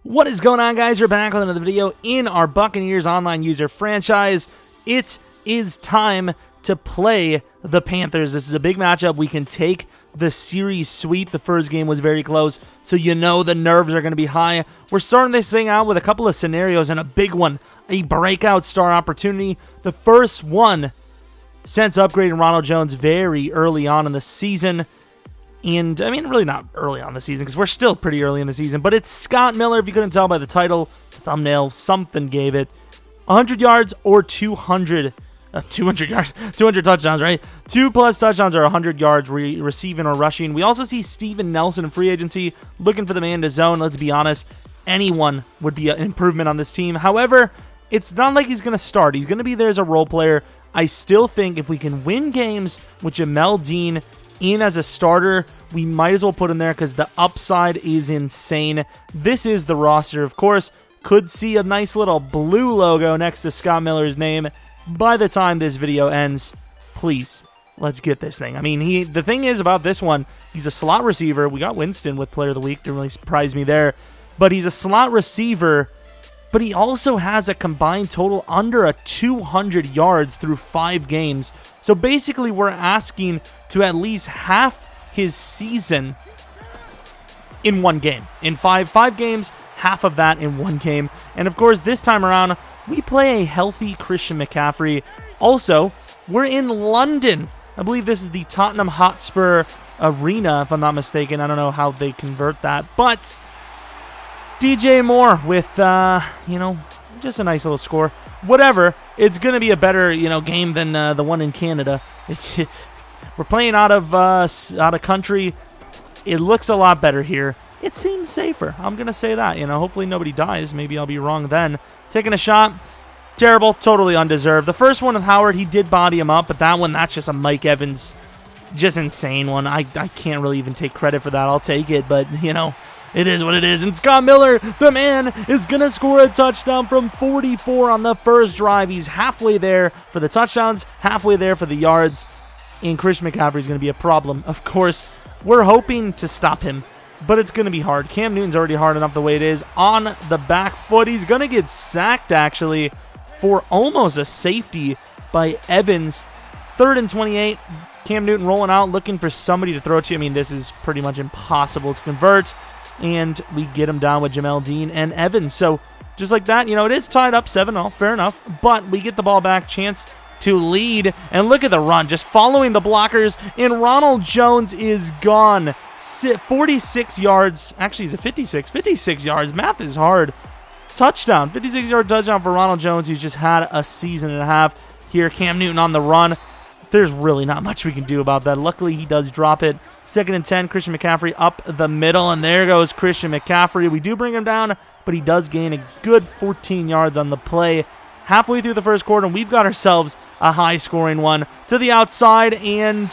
What is going on, guys? We're back with another video in our Buccaneers online user franchise. It is time to play the Panthers. This is a big matchup. We can take the series sweep. The first game was very close, so you know the nerves are going to be high. We're starting this thing out with a couple of scenarios and a big one, a breakout star opportunity. The first one since upgrading Ronald Jones very early on in the season. And, I mean, really not early on the season because we're still pretty early in the season. But it's Scott Miller, if you couldn't tell by the title, the thumbnail, something gave it. 100 yards or 200 yards, 200 touchdowns, right? 2+ touchdowns or 100 yards receiving or rushing. We also see Steven Nelson in free agency looking for the man to zone. Let's be honest, anyone would be an improvement on this team. However, it's not like he's going to start. He's going to be there as a role player. I still think if we can win games with Jamel Dean in as a starter, we might as well put him there because the upside is insane. This is the roster, of course. Could see a nice little blue logo next to Scott Miller's name by the time this video ends. Please, let's get this thing. I mean, the thing is about this one, he's a slot receiver. We got Winston with Player of the Week. Didn't really surprise me there. But he's a slot receiver, but he also has a combined total under 200 yards through 5 games. So basically, we're asking to at least half his season in one game. In five games, half of that in one game. And of course, this time around, we play a healthy Christian McCaffrey. Also, we're in London. I believe this is the Tottenham Hotspur Arena, if I'm not mistaken. I don't know how they convert that. But DJ Moore with, just a nice little score. Whatever. It's going to be a better, game than the one in Canada. We're playing out of country. It looks a lot better here. It seems safer. I'm going to say that. Hopefully nobody dies. Maybe I'll be wrong then. Taking a shot. Terrible. Totally undeserved. The first one with Howard, he did body him up, but that one, that's just a Mike Evans, just insane one. I can't really even take credit for that. I'll take it, but, it is what it is. And Scott Miller, the man, is going to score a touchdown from 44 on the first drive. He's halfway there for the touchdowns, halfway there for the yards. And Christian McCaffrey is going to be a problem. Of course, we're hoping to stop him, but it's going to be hard. Cam Newton's already hard enough the way it is. On the back foot, he's going to get sacked, actually, for almost a safety by Evans. 3rd and 28. Cam Newton rolling out, looking for somebody to throw to. I mean, this is pretty much impossible to convert. And we get him down with Jamel Dean and Evans. So, just like that, it is tied up 7-0. Fair enough. But we get the ball back. Chance to lead. And look at the run. Just following the blockers. And Ronald Jones is gone. 46 yards. Actually, he's a 56. 56 yards. Math is hard. Touchdown. 56-yard touchdown for Ronald Jones. He's just had a season and a half here. Cam Newton on the run. There's really not much we can do about that. Luckily, he does drop it. 2nd and 10, Christian McCaffrey up the middle, and there goes Christian McCaffrey. We do bring him down, but he does gain a good 14 yards on the play. Halfway through the first quarter, and we've got ourselves a high-scoring one to the outside, and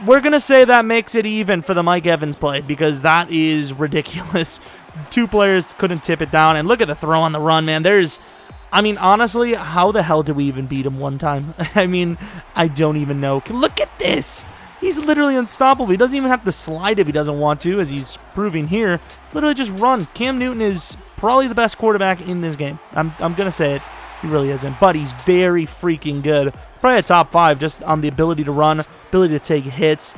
we're going to say that makes it even for the Mike Evans play because that is ridiculous. 2 players couldn't tip it down, and look at the throw on the run, man. Honestly, how the hell did we even beat him one time? I don't even know. Look at this. He's literally unstoppable. He doesn't even have to slide if he doesn't want to, as he's proving here. Literally just run. Cam Newton is probably the best quarterback in this game. I'm going to say it. He really isn't. But he's very freaking good. Probably a top 5 just on the ability to run, ability to take hits.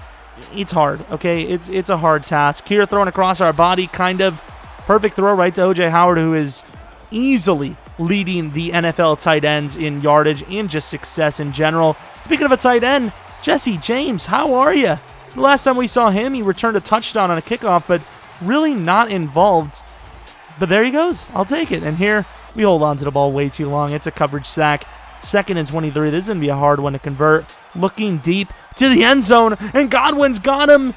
It's hard, okay? It's a hard task. Here, throwing across our body, kind of. Perfect throw right to O.J. Howard, who is easily leading the NFL tight ends in yardage and just success in general. Speaking of a tight end, Jesse James, how are you? The last time we saw him, he returned a touchdown on a kickoff, but really not involved. But there he goes. I'll take it. And here, we hold on to the ball way too long. It's a coverage sack. 2nd and 23. This is going to be a hard one to convert. Looking deep to the end zone, and Godwin's got him.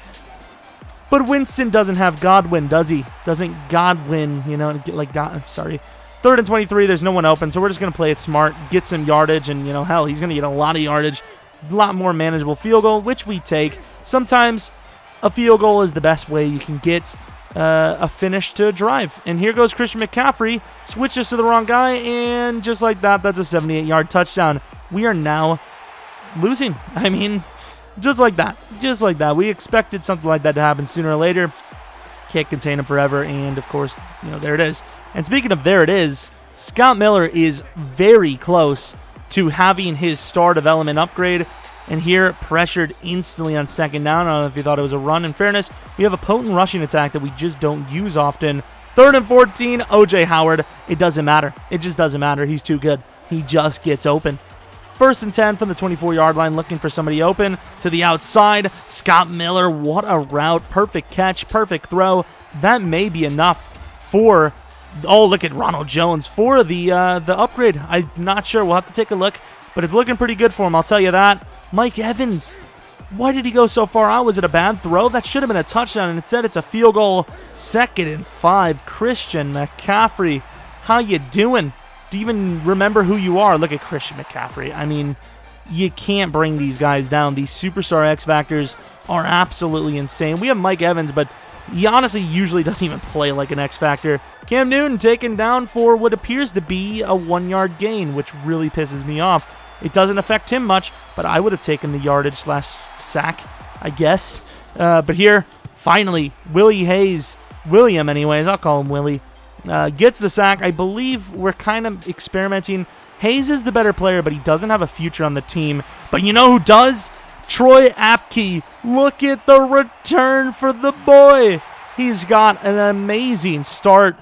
But Winston doesn't have Godwin, does he? Doesn't Godwin, I'm sorry. 3rd and 23, there's no one open, so we're just going to play it smart, get some yardage, and, hell, he's going to get a lot of yardage. A lot more manageable field goal, which we take. Sometimes a field goal is the best way you can get a finish to a drive. And here goes Christian McCaffrey. Switches to the wrong guy, and just like that, that's a 78-yard touchdown. We are now losing. Just like that. Just like that. We expected something like that to happen sooner or later. Can't contain him forever, and of course, there it is. And speaking of there it is, Scott Miller is very close to having his star development upgrade, and here pressured instantly on second down. I don't know if you thought it was a run. In fairness, we have a potent rushing attack that we just don't use often. 3rd and 14, OJ Howard. It doesn't matter. It just doesn't matter. He's too good. He just gets open. 1st and 10 from the 24-yard line, looking for somebody open to the outside. Scott Miller, what a route. Perfect catch, perfect throw. That may be enough for, oh, look at Ronald Jones for the upgrade. I'm not sure. We'll have to take a look, but it's looking pretty good for him, I'll tell you that. Mike Evans, why did he go so far out? Was it a bad throw? That should have been a touchdown, and instead it's a field goal. 2nd and 5, Christian McCaffrey. How you doing? Do you even remember who you are? Look at Christian McCaffrey. I mean, you can't bring these guys down. These superstar X Factors are absolutely insane. We have Mike Evans, but he honestly usually doesn't even play like an X Factor. Cam Newton taken down for what appears to be a 1-yard gain, which really pisses me off. It doesn't affect him much, but I would have taken the yardage / sack, I guess. But here, finally, William anyways, I'll call him Willie, gets the sack. I believe we're kind of experimenting. Hayes is the better player, but he doesn't have a future on the team. But you know who does? Troy Apke. Look at the return for the boy. He's got an amazing start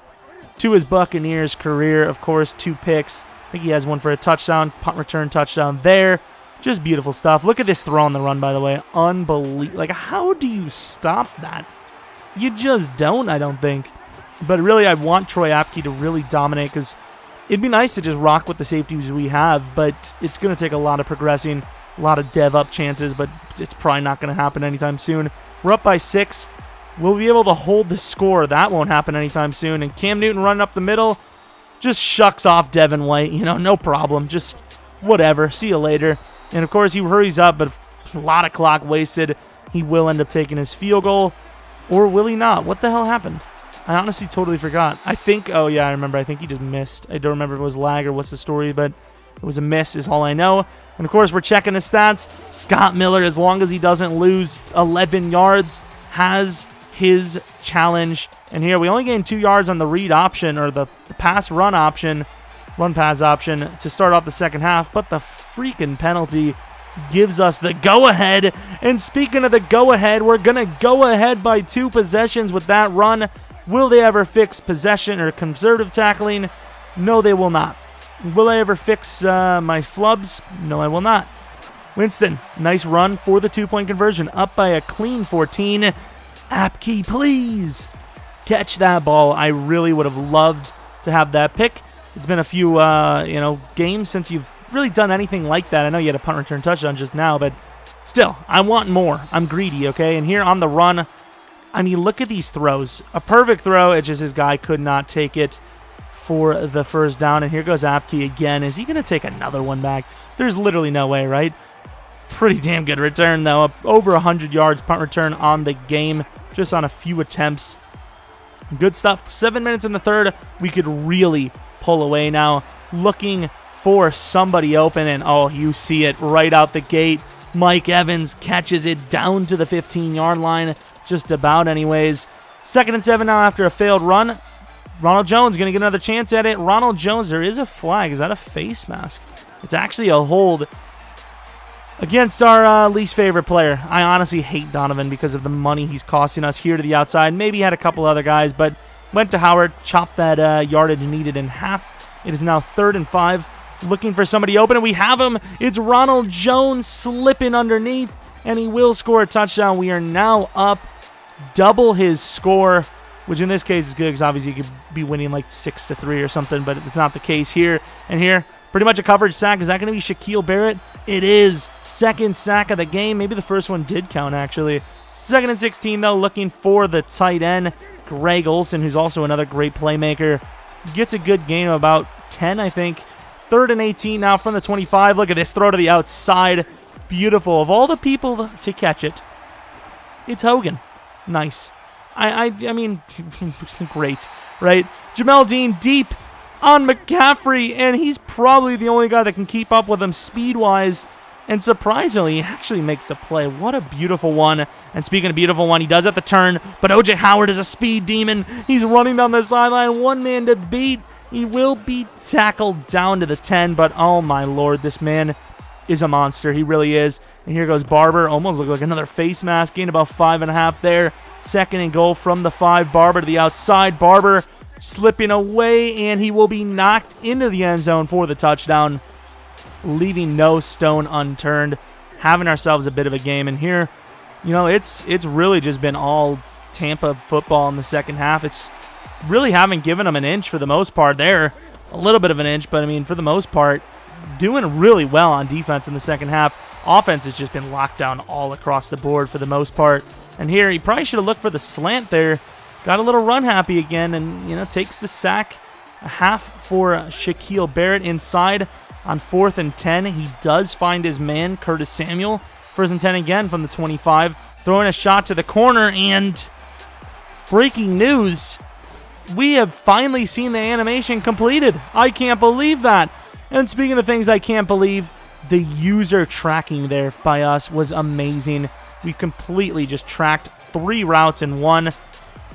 to his Buccaneers career. Of course, 2 picks. I think he has one for a touchdown, punt return touchdown there. Just beautiful stuff. Look at this throw on the run, by the way. Unbelievable. Like, how do you stop that? You just don't, I don't think. But really, I want Troy Apke to really dominate because it'd be nice to just rock with the safeties we have, but it's going to take a lot of progressing, a lot of dev up chances, but it's probably not going to happen anytime soon. We're up by 6. We'll be able to hold the score. That won't happen anytime soon. And Cam Newton running up the middle just shucks off Devin White. No problem. Just whatever. See you later. And, of course, he hurries up, but a lot of clock wasted. He will end up taking his field goal. Or will he not? What the hell happened? I honestly totally forgot. I think, oh, yeah, I remember. I think he just missed. I don't remember if it was lag or what's the story, but it was a miss is all I know. And, of course, we're checking his stats. Scott Miller, as long as he doesn't lose 11 yards, has his challenge. And here we only gained 2 yards on the read option, or the pass run pass option to start off the second half, but the freaking penalty gives us the go-ahead. And speaking of the go-ahead, we're going to go ahead by 2 possessions with that run. Will they ever fix possession or conservative tackling? No, they will not. Will I ever fix my flubs? No, I will not. Winston, nice run for the 2-point conversion, up by a clean 14. Apke, please catch that ball. I really would have loved to have that pick. It's been a few, games since you've really done anything like that. I know you had a punt return touchdown just now, but still, I want more. I'm greedy, okay? And here on the run, I mean, look at these throws. A perfect throw. It's just his guy could not take it for the first down. And here goes Apke again. Is he going to take another one back? There's literally no way, right? Pretty damn good return, though. Over 100 yards punt return on the game, just on a few attempts. Good stuff. 7 minutes in the third. We could really pull away now. Looking for somebody open, and oh, you see it right out the gate. Mike Evans catches it down to the 15-yard line, just about anyways. 2nd and 7 now after a failed run. Ronald Jones going to get another chance at it. Ronald Jones, there is a flag. Is that a face mask? It's actually a hold against our least favorite player. I honestly hate Donovan because of the money he's costing us here to the outside. Maybe he had a couple other guys, but went to Howard, chopped that yardage needed in half. It is now 3rd and 5. Looking for somebody open, and we have him. It's Ronald Jones slipping underneath, and he will score a touchdown. We are now up double his score, which in this case is good because obviously you could be winning like 6-3 or something, but it's not the case here. And here, pretty much a coverage sack. Is that going to be Shaquille Barrett? It is. 2nd sack of the game. Maybe the first one did count, actually. 2nd and 16, though, looking for the tight end, Greg Olsen, who's also another great playmaker. Gets a good gain of about 10, I think. 3rd and 18 now from the 25. Look at this throw to the outside. Beautiful. Of all the people to catch it, it's Hogan. Nice. I mean, great, right? Jamel Dean deep on McCaffrey, and he's probably the only guy that can keep up with him speed-wise. And surprisingly, he actually makes the play. What a beautiful one. And speaking of beautiful one, he does at the turn, but O.J. Howard is a speed demon. He's running down the sideline, one man to beat. He will be tackled down to the 10, but oh my lord, this man is a monster. He really is. And here goes Barber. Almost looked like another face mask. Gained about 5.5 there. Second and goal from the 5. Barber to the outside. Barber slipping away, and he will be knocked into the end zone for the touchdown, leaving no stone unturned. Having ourselves a bit of a game. And here, you know, it's really just been all Tampa football in the second half. It's really haven't given them an inch for the most part there. A little bit of an inch, but I mean, for the most part, doing really well on defense in the second half. Offense has just been locked down all across the board for the most part. And here, he probably should have looked for the slant there. Got a little run happy again and, you know, takes the sack. A half for Shaquille Barrett inside on 4th and 10. He does find his man, Curtis Samuel. 1st and 10 again from the 25. Throwing a shot to the corner, and breaking news, we have finally seen the animation completed. I can't believe that. And speaking of things I can't believe, the user tracking there by us was amazing. We completely just tracked 3 routes in one.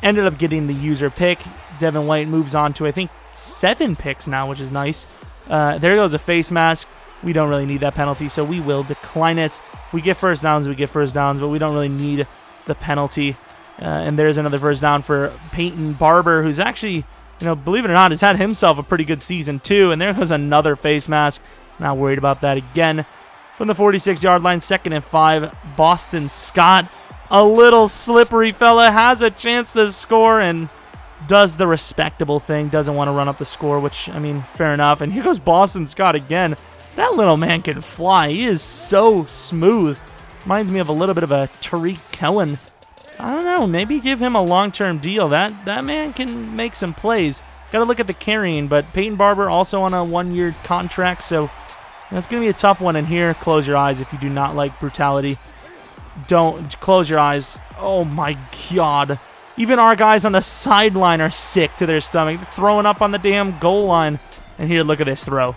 Ended up getting the user pick. Devin White moves on to, I think, 7 picks now, which is nice. There goes a face mask. We don't really need that penalty, so we will decline it. If we get first downs, we get first downs, but we don't really need the penalty. And there's another first down for Peyton Barber, who's actually, you know, believe it or not, has had himself a pretty good season too. And there goes another face mask. Not worried about that again. From the 46-yard line, 2nd and 5, Boston Scott, a little slippery fella, has a chance to score and does the respectable thing. Doesn't want to run up the score, which, I mean, fair enough. And here goes Boston Scott again. That little man can fly. He is so smooth. Reminds me of a little bit of a Tariq Cohen. I don't know, maybe give him a long-term deal. That man can make some plays. Got to look at the carrying, but Peyton Barber also on a 1-year contract, so it's going to be a tough one in here. Close your eyes if you do not like brutality. Don't close your eyes. Oh my God. Even our guys on the sideline are sick to their stomach. They're throwing up on the damn goal line. And here, look at this throw.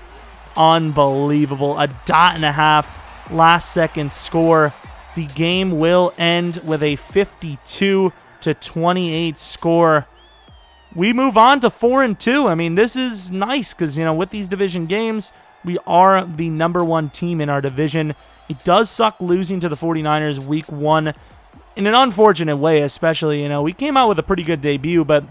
Unbelievable. A 1.5 last second score. The game will end with a 52-28 score. We move on to 4-2. I mean, this is nice because, you know, with these division games, we are the #1 team in our division. It does suck losing to the 49ers week 1 in an unfortunate way, especially, you know, we came out with a pretty good debut, but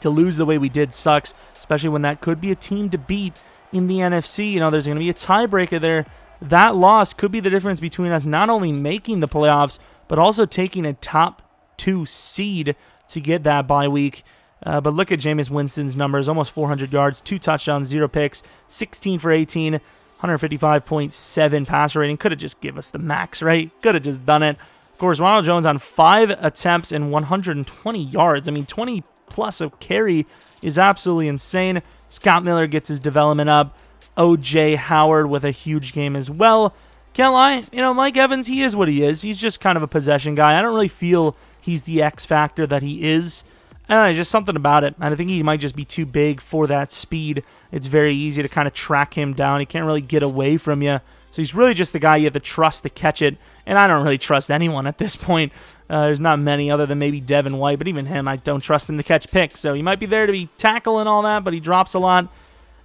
to lose the way we did sucks, especially when that could be a team to beat in the NFC. You know, there's going to be a tiebreaker there. That loss could be the difference between us not only making the playoffs, but also taking a top 2 seed to get that bye week. But look at Jameis Winston's numbers, almost 400 yards, 2 touchdowns, 0 picks, 16 for 18, 155.7 passer rating. Could have just give us the max, right? Could have just done it. Of course, Ronald Jones on 5 attempts and 120 yards. I mean, 20 plus of carry is absolutely insane. Scott Miller gets his development up. O.J. Howard with a huge game as well. Can't lie, you know, Mike Evans, he is what he is. He's just kind of a possession guy. I don't really feel he's the X factor that he is. I don't know, just something about it. And I think he might just be too big for that speed. It's very easy to kind of track him down. He can't really get away from you. So he's really just the guy you have to trust to catch it. And I don't really trust anyone at this point. There's not many other than maybe Devin White. But even him, I don't trust him to catch picks. So he might be there to be tackling all that, but he drops a lot.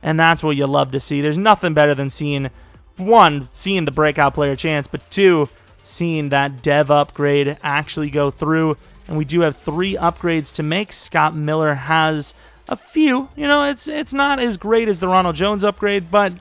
And that's what you love to see. There's nothing better than seeing, 1, seeing the breakout player chance, but 2, seeing that dev upgrade actually go through. And we do have 3 upgrades to make. Scott Miller has a few. You know, it's not as great as the Ronald Jones upgrade, but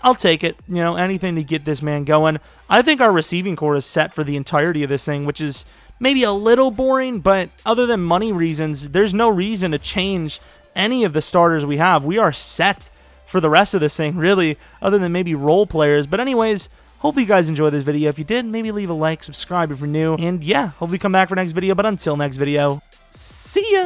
I'll take it. You know, anything to get this man going. I think our receiving core is set for the entirety of this thing, which is maybe a little boring, but other than money reasons, there's no reason to change any of the starters we have. We are set for the rest of this thing, really, other than maybe role players. But anyways, hopefully you guys enjoyed this video. If you did, maybe leave a like, subscribe if you're new, and yeah, hopefully come back for next video. But until next video, see ya!